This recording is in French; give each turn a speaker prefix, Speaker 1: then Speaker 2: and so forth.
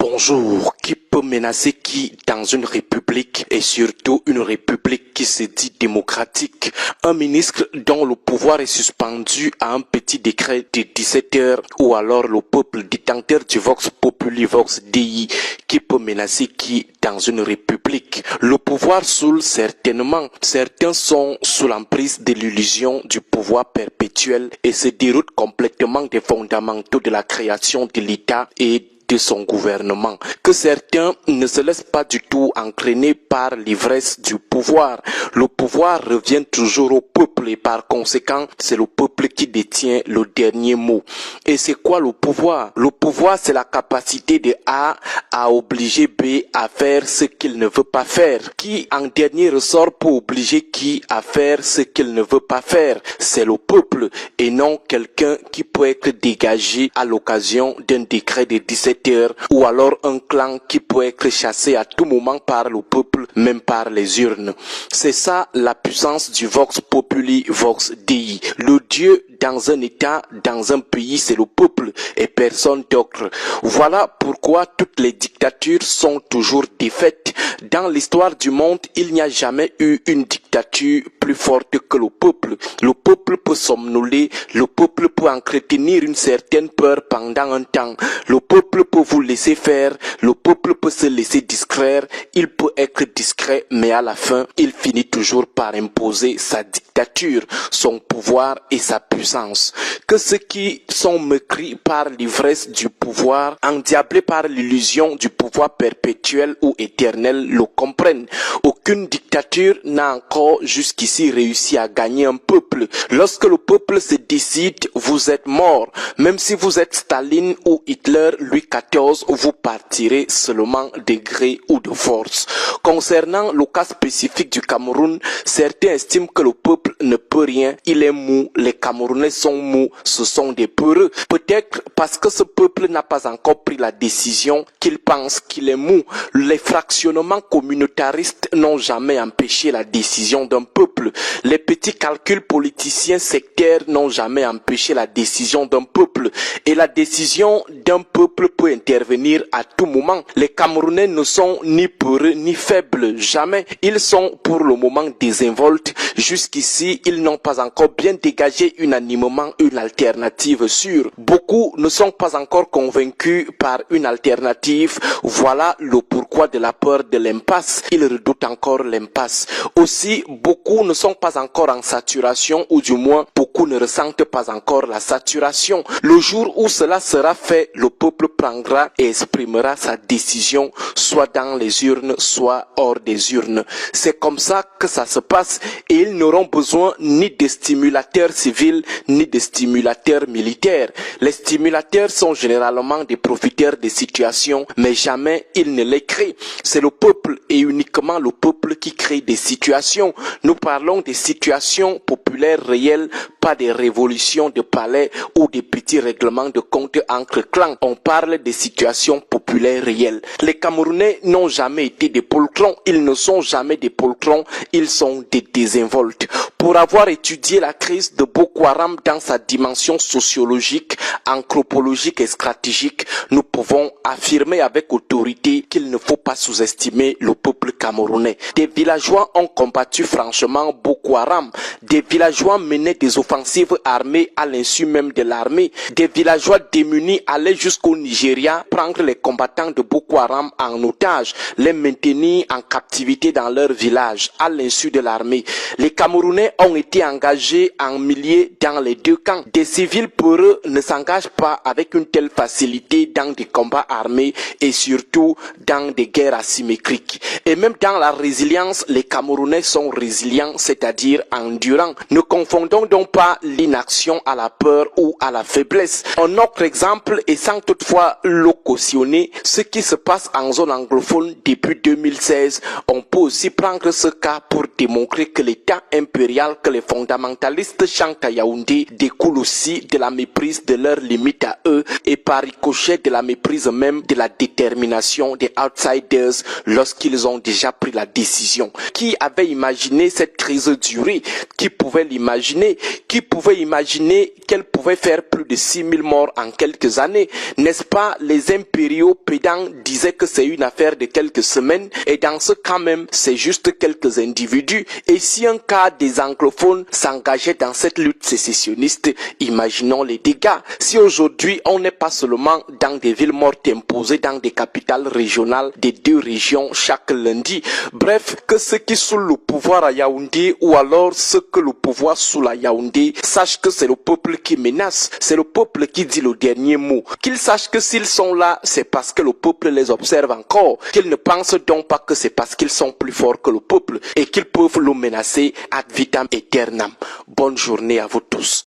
Speaker 1: Bonjour, qui peut menacer qui dans une république et surtout une république qui se dit démocratique? Un ministre dont le pouvoir est suspendu à un petit décret de 17 heures ou alors le peuple détenteur du Vox Populi Vox Dei qui peut menacer qui dans une république? Le pouvoir saoule certainement. Certains sont sous l'emprise de l'illusion du pouvoir perpétuel et se déroutent complètement des fondamentaux de la création de l'État et de son gouvernement, que certains ne se laissent pas du tout entraîner par l'ivresse du pouvoir. Le pouvoir revient toujours au peuple et par conséquent, c'est le peuple qui détient le dernier mot. Et c'est quoi le pouvoir? Le pouvoir, c'est la capacité de A à obliger B à faire ce qu'il ne veut pas faire. Qui, en dernier ressort, peut obliger qui à faire ce qu'il ne veut pas faire? C'est le peuple et non quelqu'un qui peut être dégagé à l'occasion d'un décret de 17 heures ou alors un clan qui peut être chassé à tout moment par le peuple, même par les urnes. C'est ça la puissance du Vox Populi Vox Dei. Le Dieu dans un État, dans un pays, c'est le peuple et personne d'autre. Voilà pourquoi toutes les dictatures sont toujours défaites. Dans l'histoire du monde, il n'y a jamais eu une dictature plus forte que le peuple. Le peuple peut somnoler, le peuple peut entretenir une certaine peur pendant un temps. Le peuple peut vous laisser faire, le peuple peut se laisser distraire, il peut être discret, mais à la fin, il finit toujours par imposer sa dictature, son pouvoir et sa puissance. Que ceux qui sont meurtris par l'ivresse du pouvoir, endiablés par l'illusion du pouvoir perpétuel ou éternel, le comprennent. Aucune dictature n'a encore jusqu'ici réussi à gagner un peuple. Lorsque le peuple se décide, vous êtes mort. Même si vous êtes Staline ou Hitler, Louis XIV, vous partirez seulement de gré ou de force. Concernant le cas spécifique du Cameroun, certains estiment que le peuple ne peut rien. Il est mou, les Camerounais sont mous, ce sont des peureux. Peut-être parce que ce peuple n'a pas encore pris la décision qu'il pense qu'il est mou. Les fractionnements communautaristes n'ont jamais empêché la décision d'un peuple. Les petits calculs politiciens sectaires n'ont jamais empêché la décision d'un peuple. Et la décision d'un peuple peut intervenir à tout moment. Les Camerounais ne sont ni peureux ni faibles, jamais. Ils sont pour le moment désinvoltes. Jusqu'ici, ils n'ont pas encore bien dégagé unanimement une alternative sûre. Beaucoup ne sont pas encore convaincus par une alternative. Voilà le pourquoi de la peur de l'impasse. Ils redoutent encore l'impasse. Aussi, beaucoup ne sont pas encore en saturation ou du moins beaucoup ne ressentent pas encore la saturation. Le jour où cela sera fait, le peuple prendra et exprimera sa décision, soit dans les urnes, soit hors des urnes. C'est comme ça que ça se passe et ils n'auront besoin ni de stimulateurs civils, ni de stimulateurs militaires. Les stimulateurs sont généralement des profiteurs des situations, mais jamais ils ne les créent. C'est le peuple et uniquement le peuple qui crée des situations. Nous parlons des situations populaires réelles, pas des révolutions de palais ou des petits règlements de compte entre clans. On parle des situations populaires réelles. Les Camerounais n'ont jamais été des poltrons, ils ne sont jamais des poltrons, ils sont des désinvoltes. Pour avoir étudié la crise de Boko Haram dans sa dimension sociologique, anthropologique et stratégique, nous pouvons affirmer avec autorité qu'il ne faut pas sous-estimer le peuple camerounais. Des villageois ont combattu franchement Boko Haram. Des villageois menaient des offensives armées à l'insu même de l'armée. Des villageois démunis allaient jusqu'au Nigeria prendre les combattants de Boko Haram en otage, les maintenir en captivité dans leur village à l'insu de l'armée. Les Camerounais ont été engagés en milliers dans les deux camps. Des civils peureux ne s'engagent pas avec une telle facilité dans des combats armés et surtout dans des guerres asymétriques. Et même dans la résilience, les Camerounais sont résilients, c'est-à-dire endurants. Ne confondons donc pas l'inaction à la peur ou à la faiblesse. Un autre exemple, et sans toutefois le cautionner, ce qui se passe en zone anglophone depuis 2016, on peut aussi prendre ce cas pour démontrer que l'État impérial que les fondamentalistes chantent à Yaoundé découle aussi de la méprise de leurs limites à eux et par ricochet de la méprise même de la détermination des outsiders lorsqu'ils ont déjà pris la décision. Qui avait imaginé cette crise durer? Qui pouvait l'imaginer? Qui pouvait imaginer qu'elle pouvait faire plus de 6000 morts en quelques années? N'est-ce pas les impériaux pédants disaient que c'est une affaire de quelques semaines et dans ce cas même, c'est juste quelques individus. Et si un cas des anglophones s'engageait dans cette lutte sécessionniste, imaginons les dégâts. Si aujourd'hui, on n'est pas seulement dans des villes mortes imposées dans des capitales régionales des deux régions chaque lundi. Bref, que ceux qui sont le pouvoir à Yaoundé ou alors ceux que le pouvoir sous la Yaoundé sachent que c'est le peuple qui menace, c'est le peuple qui dit le dernier mot. Qu'ils sachent que s'ils sont là, c'est parce que le peuple les observe encore. Qu'ils ne pensent donc pas que c'est parce qu'ils sont plus forts que le peuple et qu'ils peuvent le menacer ad vitam aeternam. Bonne journée à vous tous.